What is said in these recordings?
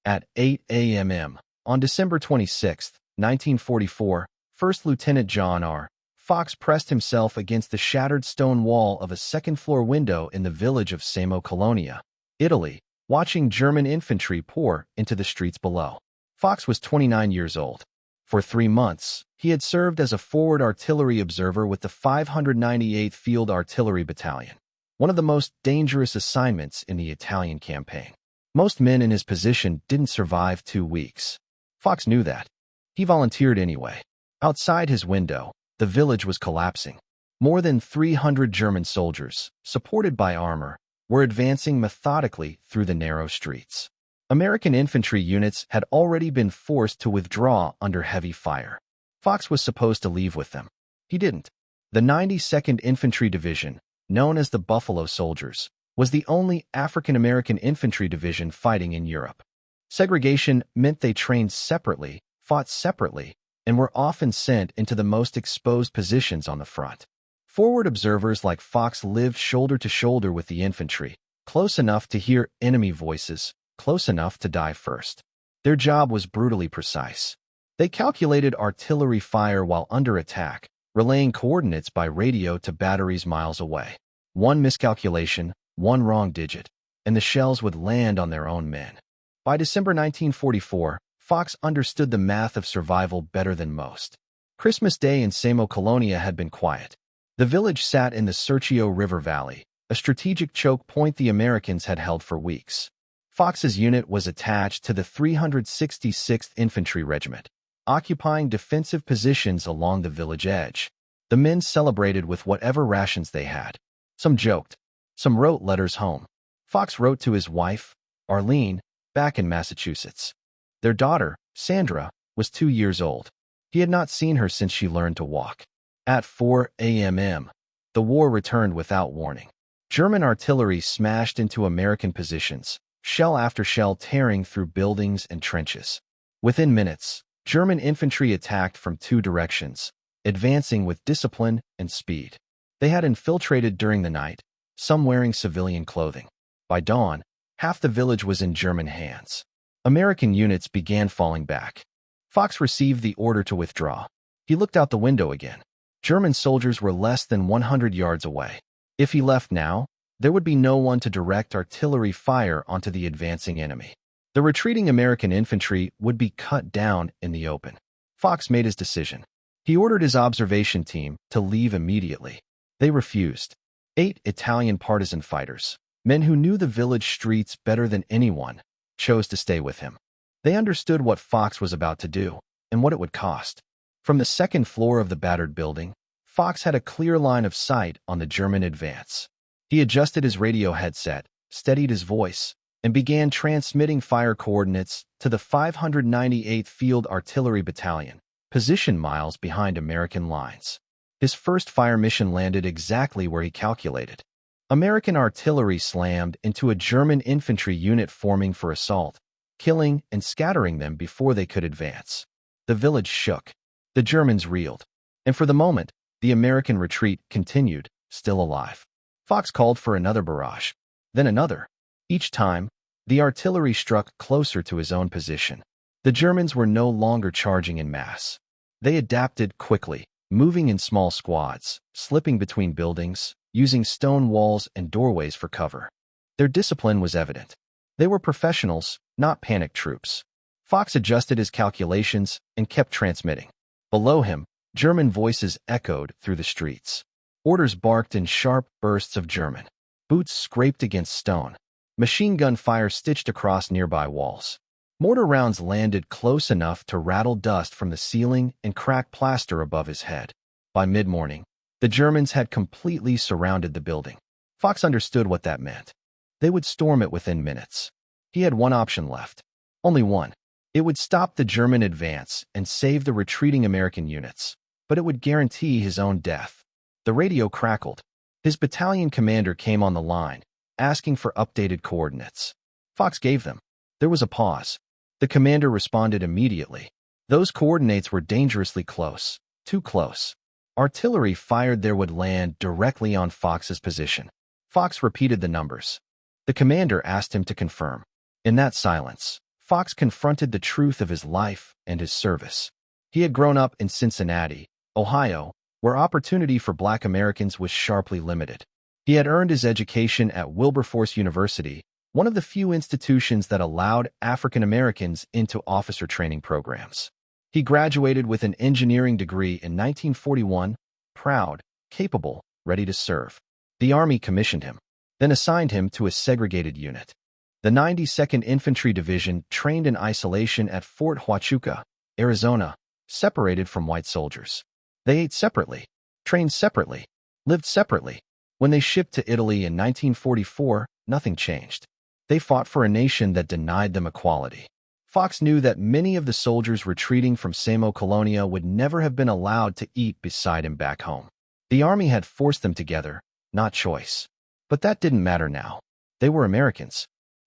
At 8 a.m. on December 26, 1944, First Lieutenant John R. Fox pressed himself against the shattered stone wall of a second-floor window in the village of Samo Colonia, Italy, watching German infantry pour into the streets below. Fox was 29 years old. For 3 months, he had served as a forward artillery observer with the 598th Field Artillery Battalion, one of the most dangerous assignments in the Italian campaign. Most men in his position didn't survive 2 weeks. Fox knew that. He volunteered anyway. Outside his window, the village was collapsing. More than 300 German soldiers, supported by armor, were advancing methodically through the narrow streets. American infantry units had already been forced to withdraw under heavy fire. Fox was supposed to leave with them. He didn't. The 92nd Infantry Division, known as the Buffalo Soldiers, was the only African-American infantry division fighting in Europe. Segregation meant they trained separately, fought separately, and were often sent into the most exposed positions on the front. Forward observers like Fox lived shoulder to shoulder with the infantry, close enough to hear enemy voices, close enough to die first. Their job was brutally precise. They calculated artillery fire while under attack, relaying coordinates by radio to batteries miles away. One miscalculation, one wrong digit, and the shells would land on their own men. By December 1944, Fox understood the math of survival better than most. Christmas Day in Samo Colonia had been quiet. The village sat in the Serchio River Valley, a strategic choke point the Americans had held for weeks. Fox's unit was attached to the 366th Infantry Regiment, occupying defensive positions along the village edge. The men celebrated with whatever rations they had. Some joked. Some wrote letters home. Fox wrote to his wife, Arlene, back in Massachusetts. Their daughter, Sandra, was 2 years old. He had not seen her since she learned to walk. At 4 a.m., the war returned without warning. German artillery smashed into American positions, shell after shell tearing through buildings and trenches. Within minutes, German infantry attacked from 2 directions, advancing with discipline and speed. They had infiltrated during the night, some wearing civilian clothing. By dawn, half the village was in German hands. American units began falling back. Fox received the order to withdraw. He looked out the window again. German soldiers were less than 100 yards away. If he left now, there would be no one to direct artillery fire onto the advancing enemy. The retreating American infantry would be cut down in the open. Fox made his decision. He ordered his observation team to leave immediately. They refused. 8 Italian partisan fighters, men who knew the village streets better than anyone, chose to stay with him. They understood what Fox was about to do and what it would cost. From the second floor of the battered building, Fox had a clear line of sight on the German advance. He adjusted his radio headset, steadied his voice, and began transmitting fire coordinates to the 598th Field Artillery Battalion, positioned miles behind American lines. His first fire mission landed exactly where he calculated. American artillery slammed into a German infantry unit forming for assault, killing and scattering them before they could advance. The village shook. The Germans reeled. And for the moment, the American retreat continued, still alive. Fox called for another barrage, then another. Each time, the artillery struck closer to his own position. The Germans were no longer charging in mass. They adapted quickly, moving in small squads, slipping between buildings, using stone walls and doorways for cover. Their discipline was evident. They were professionals, not panic troops. Fox adjusted his calculations and kept transmitting. Below him, German voices echoed through the streets. Orders barked in sharp bursts of German. Boots scraped against stone. Machine gun fire stitched across nearby walls. Mortar rounds landed close enough to rattle dust from the ceiling and crack plaster above his head. By mid-morning, the Germans had completely surrounded the building. Fox understood what that meant. They would storm it within minutes. He had one option left. Only one. It would stop the German advance and save the retreating American units, but it would guarantee his own death. The radio crackled. His battalion commander came on the line, asking for updated coordinates. Fox gave them. There was a pause. The commander responded immediately. Those coordinates were dangerously close, too close. Artillery fired there would land directly on Fox's position. Fox repeated the numbers. The commander asked him to confirm. In that silence, Fox confronted the truth of his life and his service. He had grown up in Cincinnati, Ohio, where opportunity for Black Americans was sharply limited. He had earned his education at Wilberforce University, one of the few institutions that allowed African Americans into officer training programs. He graduated with an engineering degree in 1941, proud, capable, ready to serve. The Army commissioned him, then assigned him to a segregated unit. The 92nd Infantry Division trained in isolation at Fort Huachuca, Arizona, separated from white soldiers. They ate separately, trained separately, lived separately. When they shipped to Italy in 1944, nothing changed. They fought for a nation that denied them equality. Fox knew that many of the soldiers retreating from Samo Colonia would never have been allowed to eat beside him back home. The Army had forced them together, not choice. But that didn't matter now. They were Americans.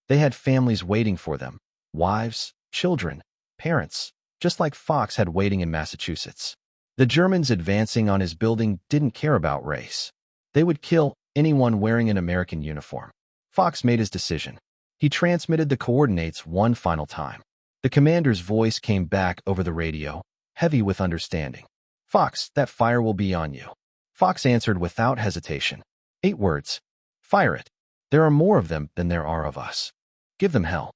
They had families waiting for them, wives, children, parents, just like Fox had waiting in Massachusetts. The Germans advancing on his building didn't care about race. They would kill anyone wearing an American uniform. Fox made his decision. He transmitted the coordinates one final time. The commander's voice came back over the radio, heavy with understanding. "Fox, that fire will be on you." Fox answered without hesitation. 8 words. "Fire it. There are more of them than there are of us. Give them hell."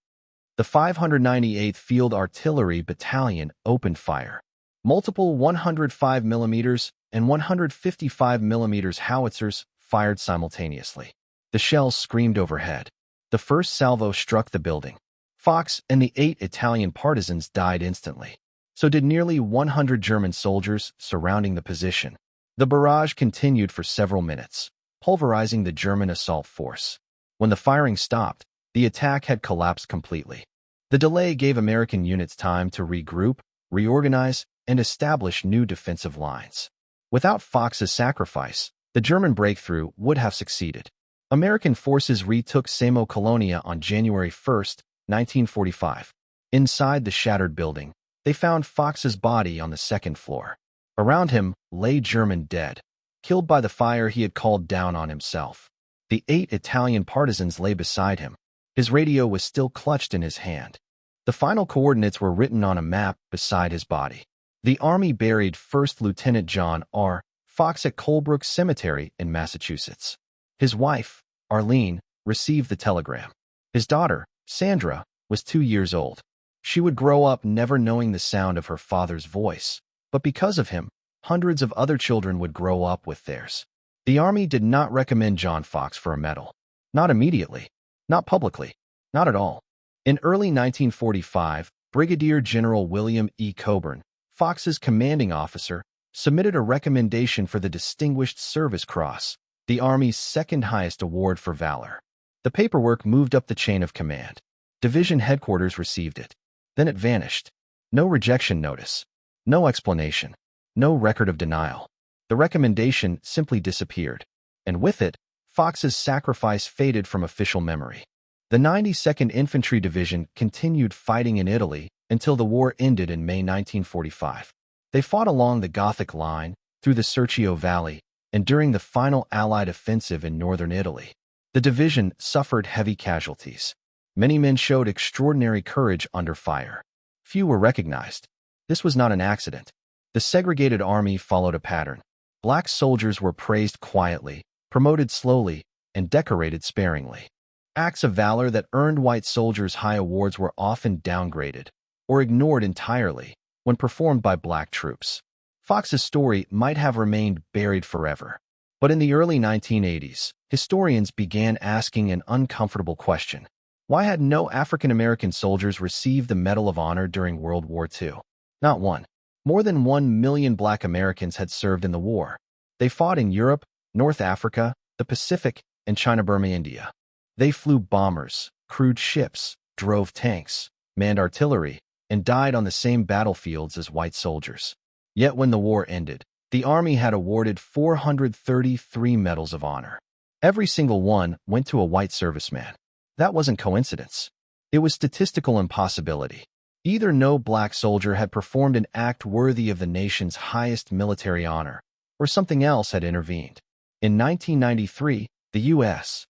The 598th Field Artillery Battalion opened fire. Multiple 105mm and 155mm howitzers fired simultaneously. The shells screamed overhead. The first salvo struck the building. Fox and the 8 Italian partisans died instantly. So did nearly 100 German soldiers surrounding the position. The barrage continued for several minutes, pulverizing the German assault force. When the firing stopped, the attack had collapsed completely. The delay gave American units time to regroup, reorganize, and establish new defensive lines. Without Fox's sacrifice, the German breakthrough would have succeeded. American forces retook Samo Colonia on January 1, 1945. Inside the shattered building, they found Fox's body on the second floor. Around him lay German dead, killed by the fire he had called down on himself. The 8 Italian partisans lay beside him. His radio was still clutched in his hand. The final coordinates were written on a map beside his body. The Army buried 1st Lieutenant John R. Fox at Colebrook Cemetery in Massachusetts. His wife, Arlene, received the telegram. His daughter, Sandra, was 2 years old. She would grow up never knowing the sound of her father's voice, but because of him, hundreds of other children would grow up with theirs. The Army did not recommend John Fox for a medal. Not immediately. Not publicly. Not at all. In early 1945, Brigadier General William E. Coburn, Fox's commanding officer, submitted a recommendation for the Distinguished Service Cross, the Army's second highest award for valor. The paperwork moved up the chain of command. Division headquarters received it. Then it vanished. No rejection notice. No explanation. No record of denial. The recommendation simply disappeared. And with it, Fox's sacrifice faded from official memory. The 92nd Infantry Division continued fighting in Italy until the war ended in May 1945. They fought along the Gothic Line, through the Serchio Valley, and during the final Allied offensive in northern Italy. The division suffered heavy casualties. Many men showed extraordinary courage under fire. Few were recognized. This was not an accident. The segregated army followed a pattern. Black soldiers were praised quietly, promoted slowly, and decorated sparingly. Acts of valor that earned white soldiers high awards were often downgraded or ignored entirely when performed by black troops. Fox's story might have remained buried forever. But in the early 1980s, historians began asking an uncomfortable question. Why had no African-American soldiers received the Medal of Honor during World War II? Not one. More than 1 million Black Americans had served in the war. They fought in Europe, North Africa, the Pacific, and China-Burma, India. They flew bombers, crewed ships, drove tanks, manned artillery, and died on the same battlefields as white soldiers. Yet when the war ended, the Army had awarded 433 Medals of Honor. Every single one went to a white serviceman. That wasn't coincidence. It was statistical impossibility. Either no black soldier had performed an act worthy of the nation's highest military honor, or something else had intervened. In 1993, the U.S.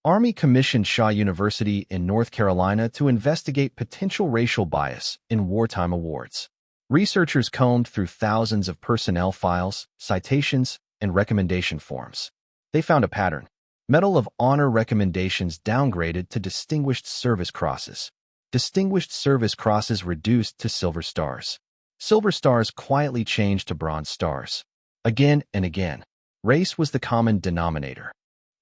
Army commissioned Shaw University in North Carolina to investigate potential racial bias in wartime awards. Researchers combed through thousands of personnel files, citations, and recommendation forms. They found a pattern. Medal of Honor recommendations downgraded to Distinguished Service Crosses. Distinguished Service Crosses reduced to Silver Stars. Silver Stars quietly changed to Bronze Stars. Again and again, race was the common denominator.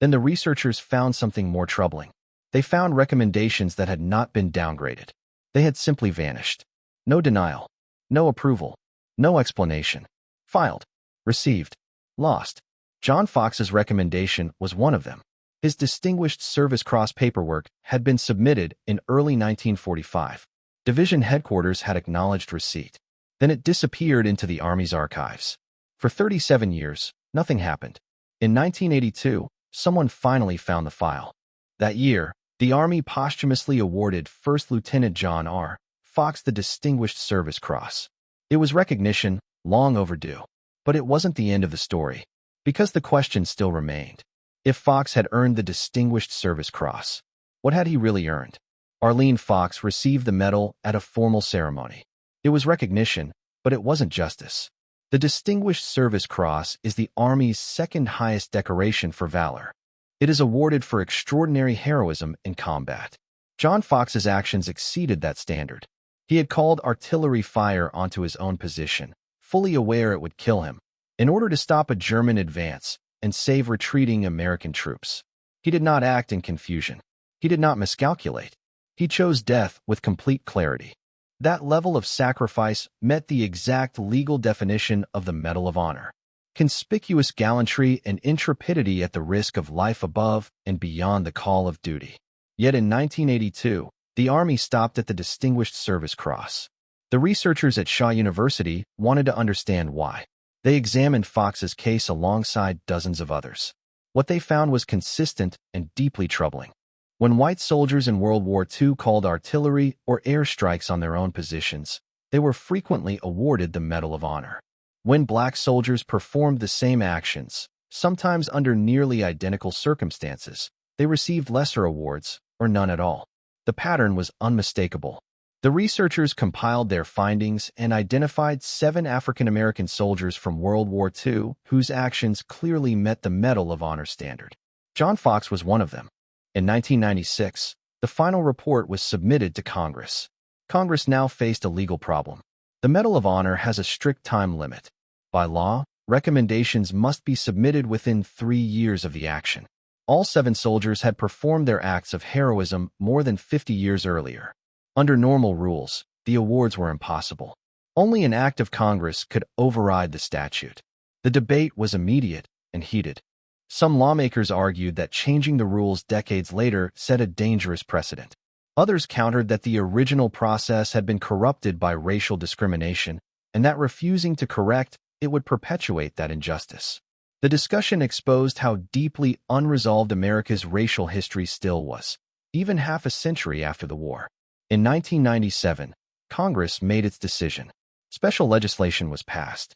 Then the researchers found something more troubling. They found recommendations that had not been downgraded. They had simply vanished. No denial. No approval. No explanation. Filed. Received. Lost. John Fox's recommendation was one of them. His Distinguished Service Cross paperwork had been submitted in early 1945. Division headquarters had acknowledged receipt. Then it disappeared into the Army's archives. For 37 years, nothing happened. In 1982, someone finally found the file. That year, the Army posthumously awarded First Lieutenant John R. Fox the Distinguished Service Cross. It was recognition, long overdue. But it wasn't the end of the story, because the question still remained. If Fox had earned the Distinguished Service Cross, what had he really earned? Arlene Fox received the medal at a formal ceremony. It was recognition, but it wasn't justice. The Distinguished Service Cross is the Army's second highest decoration for valor. It is awarded for extraordinary heroism in combat. John Fox's actions exceeded that standard. He had called artillery fire onto his own position, fully aware it would kill him, in order to stop a German advance and save retreating American troops. He did not act in confusion. He did not miscalculate. He chose death with complete clarity. That level of sacrifice met the exact legal definition of the Medal of Honor. Conspicuous gallantry and intrepidity at the risk of life above and beyond the call of duty. Yet in 1982, the Army stopped at the Distinguished Service Cross. The researchers at Shaw University wanted to understand why. They examined Fox's case alongside dozens of others. What they found was consistent and deeply troubling. When white soldiers in World War II called artillery or airstrikes on their own positions, they were frequently awarded the Medal of Honor. When black soldiers performed the same actions, sometimes under nearly identical circumstances, they received lesser awards or none at all. The pattern was unmistakable. The researchers compiled their findings and identified 7 African American soldiers from World War II whose actions clearly met the Medal of Honor standard. John Fox was one of them. In 1996, the final report was submitted to Congress. Congress now faced a legal problem. The Medal of Honor has a strict time limit. By law, recommendations must be submitted within 3 years of the action. All 7 soldiers had performed their acts of heroism more than 50 years earlier. Under normal rules, the awards were impossible. Only an act of Congress could override the statute. The debate was immediate and heated. Some lawmakers argued that changing the rules decades later set a dangerous precedent. Others countered that the original process had been corrupted by racial discrimination, and that refusing to correct it would perpetuate that injustice. The discussion exposed how deeply unresolved America's racial history still was, even half a century after the war. In 1997, Congress made its decision. Special legislation was passed.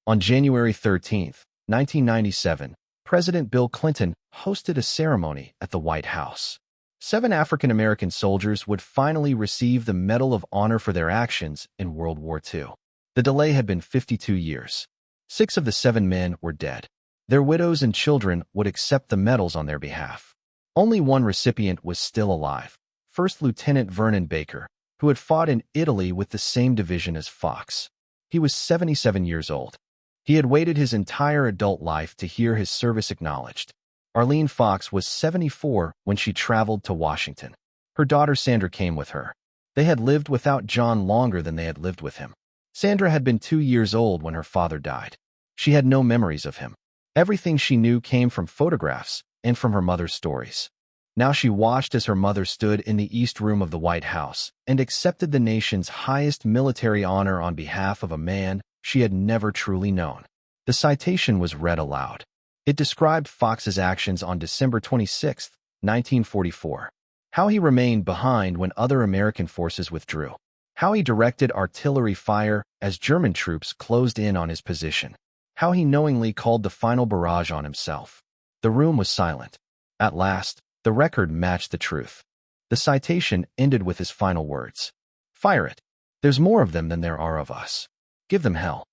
On January 13, 1997, President Bill Clinton hosted a ceremony at the White House. 7 African American soldiers would finally receive the Medal of Honor for their actions in World War II. The delay had been 52 years. 6 of the 7 men were dead. Their widows and children would accept the medals on their behalf. Only one recipient was still alive, First Lieutenant Vernon Baker, who had fought in Italy with the same division as Fox. He was 77 years old. He had waited his entire adult life to hear his service acknowledged. Arlene Fox was 74 when she traveled to Washington. Her daughter Sandra came with her. They had lived without John longer than they had lived with him. Sandra had been 2 years old when her father died. She had no memories of him. Everything she knew came from photographs and from her mother's stories. Now she watched as her mother stood in the East Room of the White House and accepted the nation's highest military honor on behalf of a man she had never truly known. The citation was read aloud. It described Fox's actions on December 26, 1944. How he remained behind when other American forces withdrew. How he directed artillery fire as German troops closed in on his position. How he knowingly called the final barrage on himself. The room was silent. At last, The record matched the truth. The citation ended with his final words. "Fire it. There's more of them than there are of us. Give them hell."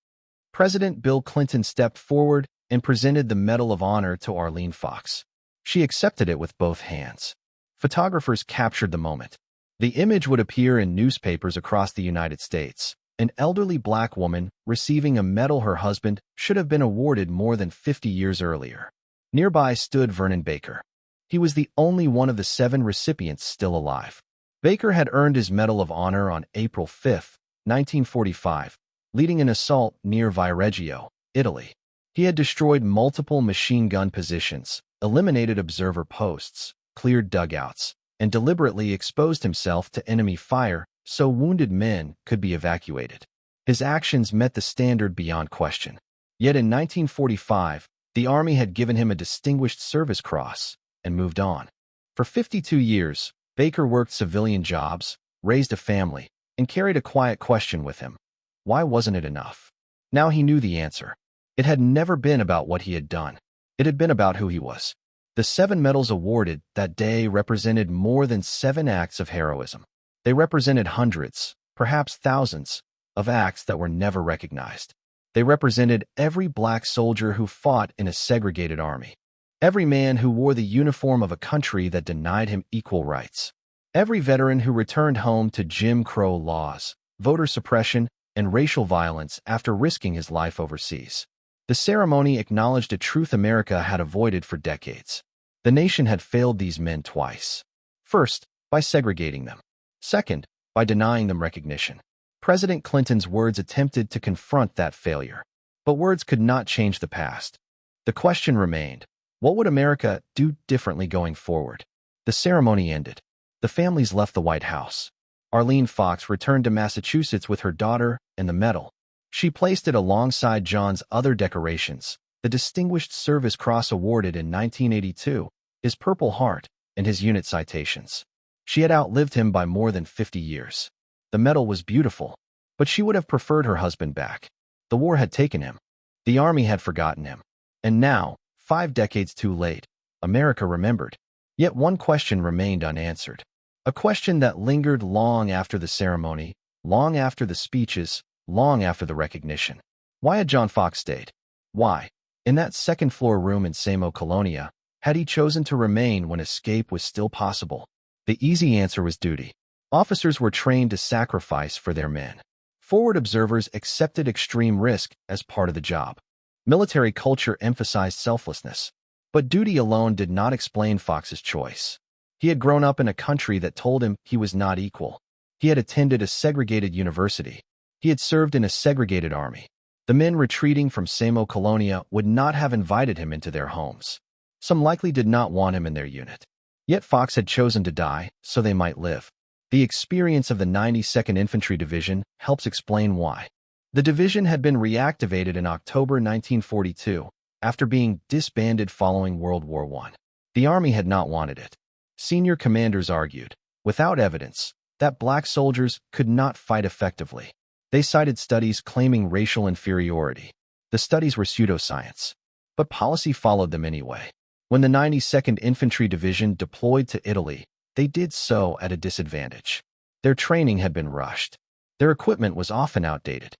President Bill Clinton stepped forward and presented the Medal of Honor to Arlene Fox. She accepted it with both hands. Photographers captured the moment. The image would appear in newspapers across the United States. An elderly black woman receiving a medal her husband should have been awarded more than 50 years earlier. Nearby stood Vernon Baker. He was the only one of the 7 recipients still alive. Baker had earned his Medal of Honor on April 5, 1945, leading an assault near Viareggio, Italy. He had destroyed multiple machine gun positions, eliminated observer posts, cleared dugouts, and deliberately exposed himself to enemy fire so wounded men could be evacuated. His actions met the standard beyond question. Yet in 1945, the Army had given him a Distinguished Service Cross and moved on. For 52 years, Baker worked civilian jobs, raised a family, and carried a quiet question with him. Why wasn't it enough? Now he knew the answer. It had never been about what he had done. It had been about who he was. The 7 medals awarded that day represented more than 7 acts of heroism. They represented hundreds, perhaps thousands, of acts that were never recognized. They represented every black soldier who fought in a segregated army. Every man who wore the uniform of a country that denied him equal rights. Every veteran who returned home to Jim Crow laws, voter suppression, and racial violence after risking his life overseas. The ceremony acknowledged a truth America had avoided for decades. The nation had failed these men twice. First, by segregating them. Second, by denying them recognition. President Clinton's words attempted to confront that failure. But words could not change the past. The question remained, what would America do differently going forward? The ceremony ended. The families left the White House. Arlene Fox returned to Massachusetts with her daughter and the medal. She placed it alongside John's other decorations, the Distinguished Service Cross awarded in 1982, his Purple Heart, and his unit citations. She had outlived him by more than 50 years. The medal was beautiful, but she would have preferred her husband back. The war had taken him. The Army had forgotten him. And now, 5 decades too late, America remembered. Yet one question remained unanswered. A question that lingered long after the ceremony, long after the speeches, long after the recognition. Why had John Fox stayed? Why, in that second-floor room in Samo Colonia, had he chosen to remain when escape was still possible? The easy answer was duty. Officers were trained to sacrifice for their men. Forward observers accepted extreme risk as part of the job. Military culture emphasized selflessness. But duty alone did not explain Fox's choice. He had grown up in a country that told him he was not equal. He had attended a segregated university. He had served in a segregated army. The men retreating from Samo Colonia would not have invited him into their homes. Some likely did not want him in their unit. Yet Fox had chosen to die so they might live. The experience of the 92nd Infantry Division helps explain why. The division had been reactivated in October 1942 after being disbanded following World War I. The Army had not wanted it. Senior commanders argued, without evidence, that black soldiers could not fight effectively. They cited studies claiming racial inferiority. The studies were pseudoscience. But policy followed them anyway. When the 92nd Infantry Division deployed to Italy, they did so at a disadvantage. Their training had been rushed. Their equipment was often outdated.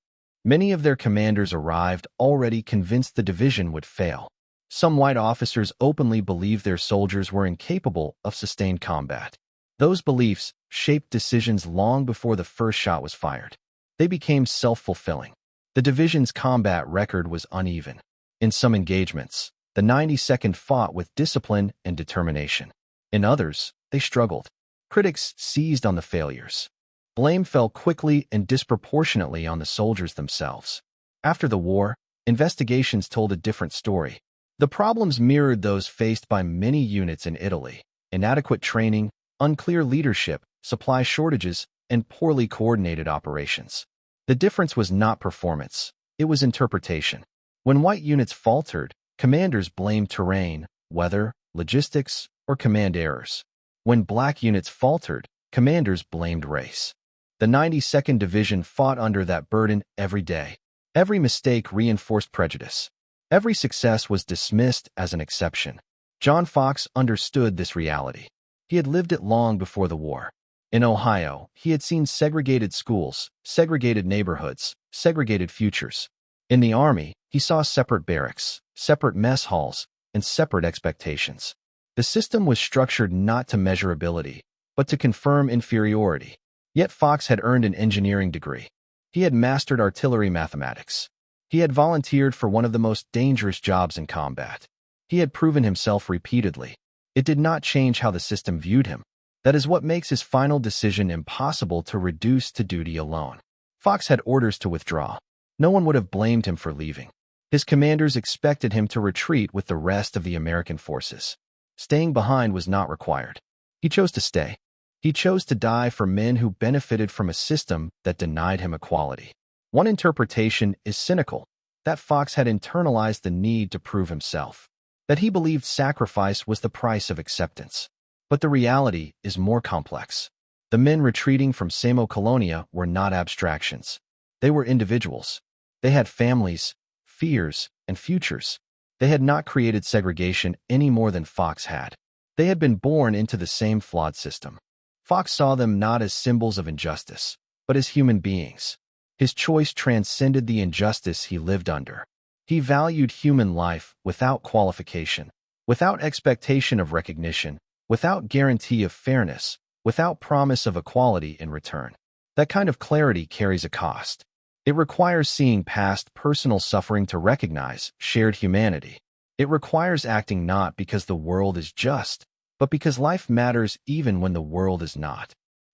Many of their commanders arrived already convinced the division would fail. Some white officers openly believed their soldiers were incapable of sustained combat. Those beliefs shaped decisions long before the first shot was fired. They became self-fulfilling. The division's combat record was uneven. In some engagements, the 92nd fought with discipline and determination. In others, they struggled. Critics seized on the failures. Blame fell quickly and disproportionately on the soldiers themselves. After the war, investigations told a different story. The problems mirrored those faced by many units in Italy: inadequate training, unclear leadership, supply shortages, and poorly coordinated operations. The difference was not performance, it was interpretation. When white units faltered, commanders blamed terrain, weather, logistics, or command errors. When black units faltered, commanders blamed race. The 92nd Division fought under that burden every day. Every mistake reinforced prejudice. Every success was dismissed as an exception. John Fox understood this reality. He had lived it long before the war. In Ohio, he had seen segregated schools, segregated neighborhoods, segregated futures. In the Army, he saw separate barracks, separate mess halls, and separate expectations. The system was structured not to measure ability, but to confirm inferiority. Yet Fox had earned an engineering degree. He had mastered artillery mathematics. He had volunteered for one of the most dangerous jobs in combat. He had proven himself repeatedly. It did not change how the system viewed him. That is what makes his final decision impossible to reduce to duty alone. Fox had orders to withdraw. No one would have blamed him for leaving. His commanders expected him to retreat with the rest of the American forces. Staying behind was not required. He chose to stay. He chose to die for men who benefited from a system that denied him equality. One interpretation is cynical, that Fox had internalized the need to prove himself, that he believed sacrifice was the price of acceptance. But the reality is more complex. The men retreating from Samo Colonia were not abstractions. They were individuals. They had families, fears, and futures. They had not created segregation any more than Fox had. They had been born into the same flawed system. Fox saw them not as symbols of injustice, but as human beings. His choice transcended the injustice he lived under. He valued human life without qualification, without expectation of recognition, without guarantee of fairness, without promise of equality in return. That kind of clarity carries a cost. It requires seeing past personal suffering to recognize shared humanity. It requires acting not because the world is just, but because life matters even when the world is not.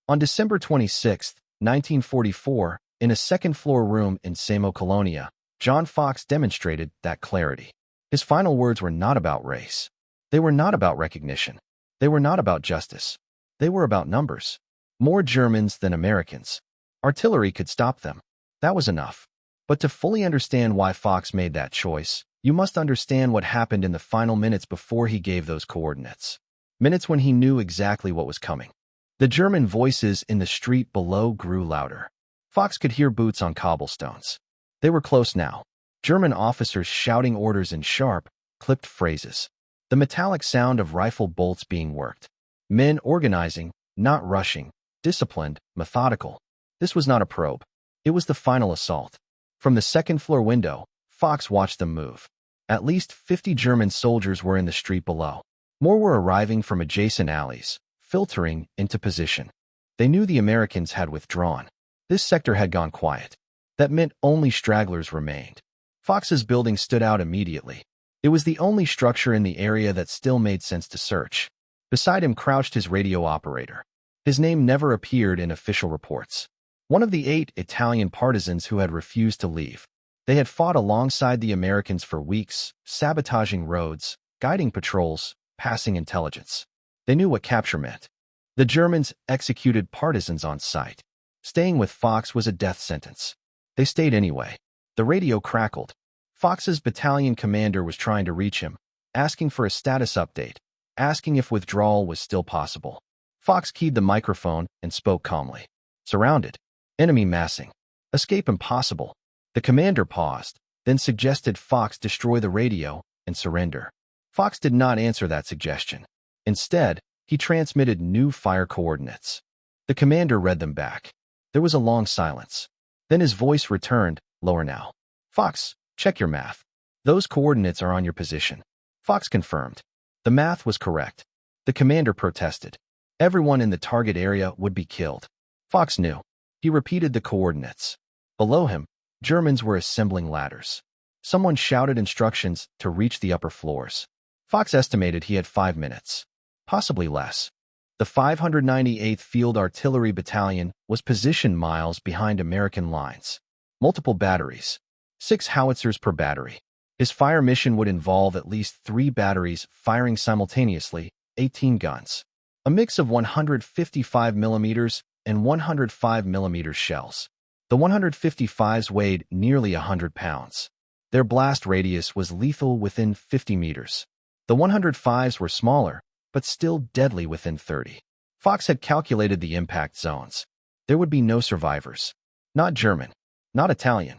On December 26, 1944, in a second-floor room in Samo Colonia, John Fox demonstrated that clarity. His final words were not about race. They were not about recognition. They were not about justice. They were about numbers. More Germans than Americans. Artillery could stop them. That was enough. But to fully understand why Fox made that choice, you must understand what happened in the final minutes before he gave those coordinates. Minutes when he knew exactly what was coming. The German voices in the street below grew louder. Fox could hear boots on cobblestones. They were close now. German officers shouting orders in sharp, clipped phrases. The metallic sound of rifle bolts being worked. Men organizing, not rushing, disciplined, methodical. This was not a probe. It was the final assault. From the second-floor window, Fox watched them move. At least 50 German soldiers were in the street below. More were arriving from adjacent alleys, filtering into position. They knew the Americans had withdrawn. This sector had gone quiet. That meant only stragglers remained. Fox's building stood out immediately. It was the only structure in the area that still made sense to search. Beside him crouched his radio operator. His name never appeared in official reports. One of the 8 Italian partisans who had refused to leave. They had fought alongside the Americans for weeks, sabotaging roads, guiding patrols, passing intelligence. They knew what capture meant. The Germans executed partisans on sight. Staying with Fox was a death sentence. They stayed anyway. The radio crackled. Fox's battalion commander was trying to reach him, asking for a status update, asking if withdrawal was still possible. Fox keyed the microphone and spoke calmly. Surrounded. Enemy massing. Escape impossible. The commander paused, then suggested Fox destroy the radio and surrender. Fox did not answer that suggestion. Instead, he transmitted new fire coordinates. The commander read them back. There was a long silence. Then his voice returned, lower now. Fox, check your math. Those coordinates are on your position. Fox confirmed. The math was correct. The commander protested. Everyone in the target area would be killed. Fox knew. He repeated the coordinates. Below him, Germans were assembling ladders. Someone shouted instructions to reach the upper floors. Fox estimated he had 5 minutes. Possibly less. The 598th Field Artillery Battalion was positioned miles behind American lines. Multiple batteries. 6 howitzers per battery. His fire mission would involve at least 3 batteries firing simultaneously, 18 guns. A mix of 155 mm and 105 mm shells. The 155s weighed nearly 100 pounds. Their blast radius was lethal within 50 meters. The 105s were smaller, but still deadly within 30. Fox had calculated the impact zones. There would be no survivors. Not German. Not Italian.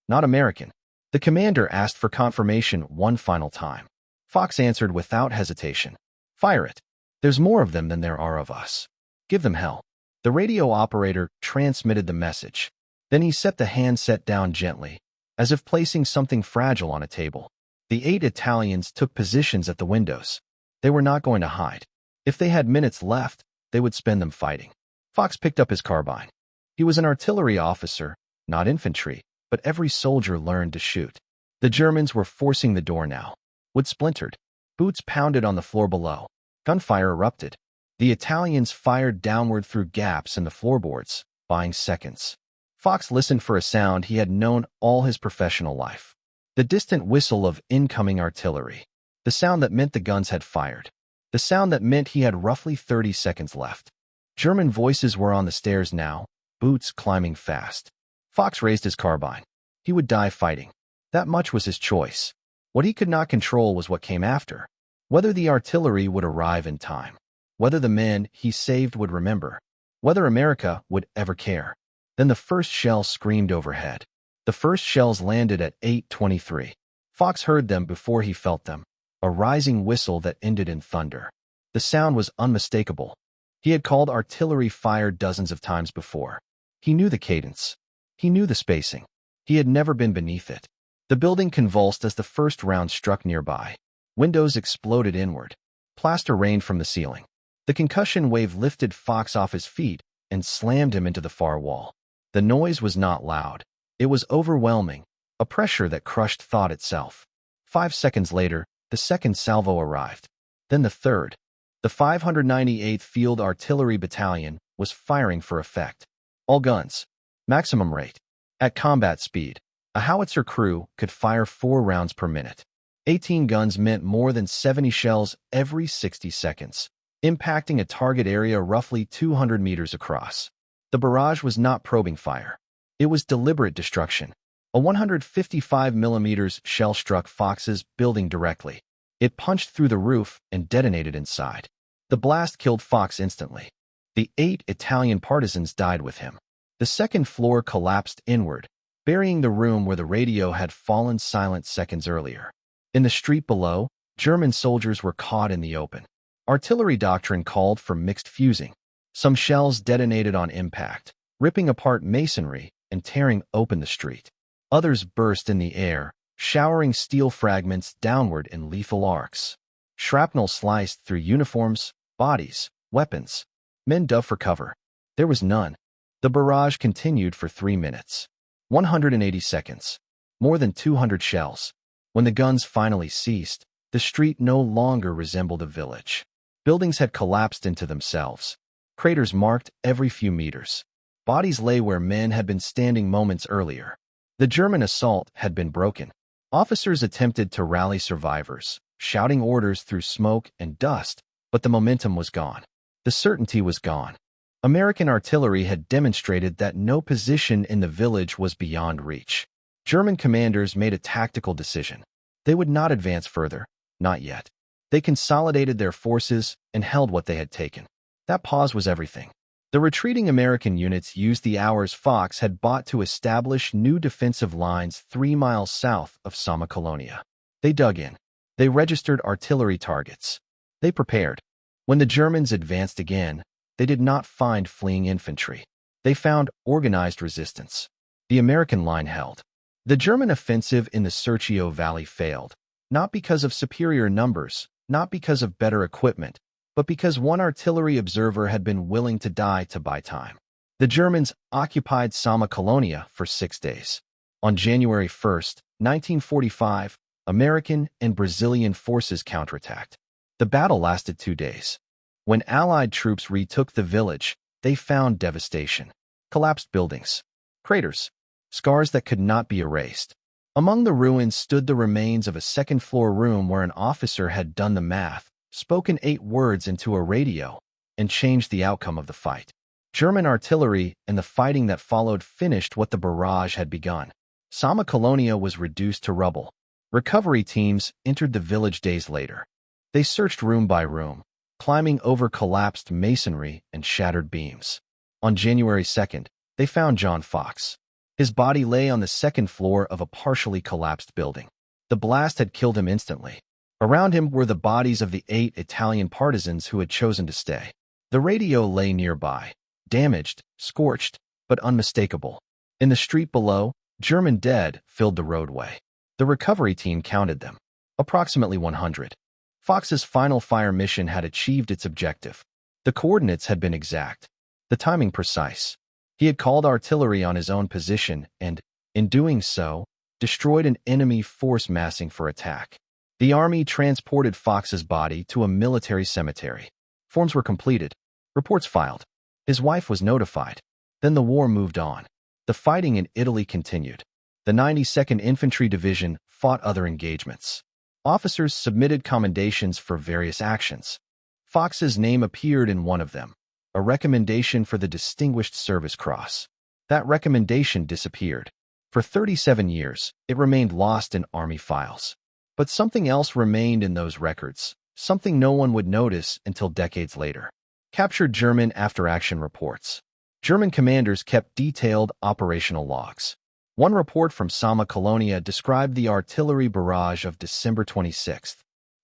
Not American. The commander asked for confirmation one final time. Fox answered without hesitation. Fire it. There's more of them than there are of us. Give them hell. The radio operator transmitted the message. Then he set the handset down gently, as if placing something fragile on a table. The 8 Italians took positions at the windows. They were not going to hide. If they had minutes left, they would spend them fighting. Fox picked up his carbine. He was an artillery officer, not infantry, but every soldier learned to shoot. The Germans were forcing the door now. Wood splintered. Boots pounded on the floor below. Gunfire erupted. The Italians fired downward through gaps in the floorboards, buying seconds. Fox listened for a sound he had known all his professional life. The distant whistle of incoming artillery. The sound that meant the guns had fired. The sound that meant he had roughly 30 seconds left. German voices were on the stairs now, Boots climbing fast. Fox raised his carbine. He would die fighting. That much was his choice. What he could not control was what came after. Whether the artillery would arrive in time. Whether the men he saved would remember. Whether America would ever care. Then the first shell screamed overhead. The first shells landed at 8:23. Fox heard them before he felt them. A rising whistle that ended in thunder. The sound was unmistakable. He had called artillery fire dozens of times before. He knew the cadence. He knew the spacing. He had never been beneath it. The building convulsed as the first round struck nearby. Windows exploded inward. Plaster rained from the ceiling. The concussion wave lifted Fox off his feet and slammed him into the far wall. The noise was not loud. It was overwhelming, a pressure that crushed thought itself. 5 seconds later, the second salvo arrived. Then the third. The 598th Field Artillery Battalion was firing for effect. All guns. Maximum rate. At combat speed, a howitzer crew could fire 4 rounds per minute. 18 guns meant more than 70 shells every 60 seconds, impacting a target area roughly 200 meters across. The barrage was not probing fire. It was deliberate destruction. A 155 millimeters shell struck Fox's building directly. It punched through the roof and detonated inside. The blast killed Fox instantly. The 8 Italian partisans died with him. The second floor collapsed inward, burying the room where the radio had fallen silent seconds earlier. In the street below, German soldiers were caught in the open. Artillery doctrine called for mixed fusing. Some shells detonated on impact, ripping apart masonry and tearing open the street. Others burst in the air, showering steel fragments downward in lethal arcs. Shrapnel sliced through uniforms, bodies, weapons. Men dove for cover. There was none. The barrage continued for 3 minutes. 180 seconds. More than 200 shells. When the guns finally ceased, the street no longer resembled a village. Buildings had collapsed into themselves. Craters marked every few meters. Bodies lay where men had been standing moments earlier. The German assault had been broken. Officers attempted to rally survivors, shouting orders through smoke and dust, but the momentum was gone. The certainty was gone. American artillery had demonstrated that no position in the village was beyond reach. German commanders made a tactical decision. They would not advance further, not yet. They consolidated their forces and held what they had taken. That pause was everything. The retreating American units used the hours Fox had bought to establish new defensive lines 3 miles south of Samacolonia. They dug in. They registered artillery targets. They prepared. When the Germans advanced again, they did not find fleeing infantry. They found organized resistance. The American line held. The German offensive in the Serchio Valley failed, not because of superior numbers, not because of better equipment, but because one artillery observer had been willing to die to buy time. The Germans occupied Samacolonia for 6 days. On January 1st, 1945, American and Brazilian forces counterattacked. The battle lasted 2 days. When Allied troops retook the village, they found devastation. Collapsed buildings. Craters. Scars that could not be erased. Among the ruins stood the remains of a second-floor room where an officer had done the math, spoken 8 words into a radio, and changed the outcome of the fight. German artillery and the fighting that followed finished what the barrage had begun. Samacolonia was reduced to rubble. Recovery teams entered the village days later. They searched room by room, climbing over collapsed masonry and shattered beams. On January 2nd, they found John Fox. His body lay on the second floor of a partially collapsed building. The blast had killed him instantly. Around him were the bodies of the 8 Italian partisans who had chosen to stay. The radio lay nearby, damaged, scorched, but unmistakable. In the street below, German dead filled the roadway. The recovery team counted them. Approximately 100. Fox's final fire mission had achieved its objective. The coordinates had been exact, the timing precise. He had called artillery on his own position and, in doing so, destroyed an enemy force massing for attack. The army transported Fox's body to a military cemetery. Forms were completed. Reports filed. His wife was notified. Then the war moved on. The fighting in Italy continued. The 92nd Infantry Division fought other engagements. Officers submitted commendations for various actions. Fox's name appeared in one of them, a recommendation for the Distinguished Service Cross. That recommendation disappeared. For 37 years, it remained lost in Army files. But something else remained in those records, something no one would notice until decades later. Captured German after-action reports. German commanders kept detailed operational logs. One report from Sama Colonia described the artillery barrage of December 26th.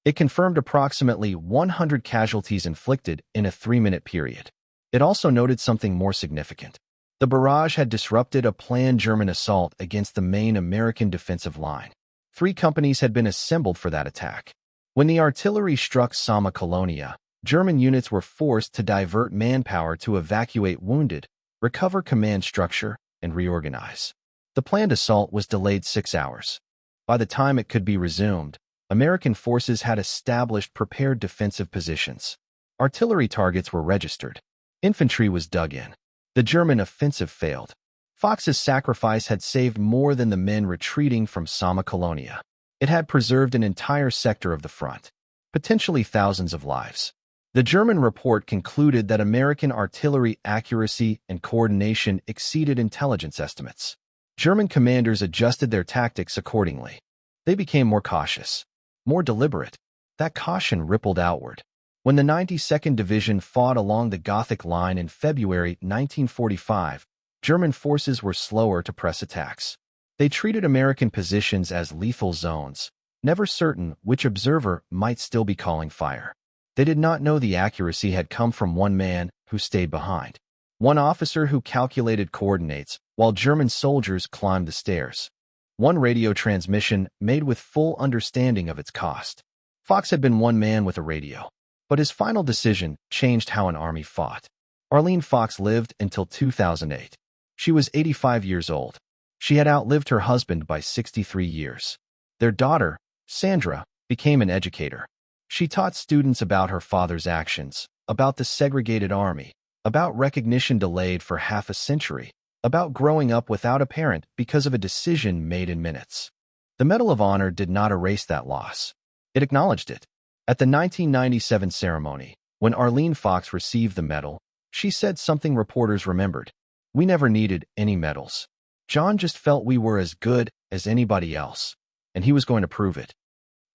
It confirmed approximately 100 casualties inflicted in a 3-minute period. It also noted something more significant. The barrage had disrupted a planned German assault against the main American defensive line. 3 companies had been assembled for that attack. When the artillery struck Sama Colonia, German units were forced to divert manpower to evacuate wounded, recover command structure, and reorganize. The planned assault was delayed 6 hours. By the time it could be resumed, American forces had established prepared defensive positions. Artillery targets were registered. Infantry was dug in. The German offensive failed. Fox's sacrifice had saved more than the men retreating from Sama Colonia. It had preserved an entire sector of the front, potentially thousands of lives. The German report concluded that American artillery accuracy and coordination exceeded intelligence estimates. German commanders adjusted their tactics accordingly. They became more cautious, more deliberate. That caution rippled outward. When the 92nd Division fought along the Gothic Line in February 1945, German forces were slower to press attacks. They treated American positions as lethal zones, never certain which observer might still be calling fire. They did not know the accuracy had come from one man who stayed behind, one officer who calculated coordinates while German soldiers climbed the stairs, one radio transmission made with full understanding of its cost. Fox had been one man with a radio, but his final decision changed how an army fought. Arlene Fox lived until 2008. She was 85 years old. She had outlived her husband by 63 years. Their daughter, Sandra, became an educator. She taught students about her father's actions, about the segregated army, about recognition delayed for half a century, about growing up without a parent because of a decision made in minutes. The Medal of Honor did not erase that loss. It acknowledged it. At the 1997 ceremony, when Arlene Fox received the medal, she said something reporters remembered. "We never needed any medals. John just felt we were as good as anybody else, and he was going to prove it."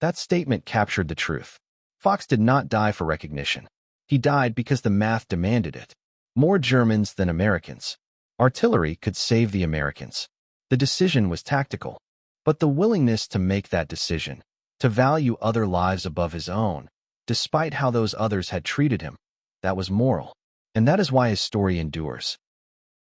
That statement captured the truth. Fox did not die for recognition. He died because the math demanded it. More Germans than Americans. Artillery could save the Americans. The decision was tactical. But the willingness to make that decision, to value other lives above his own, despite how those others had treated him, that was moral. And that is why his story endures.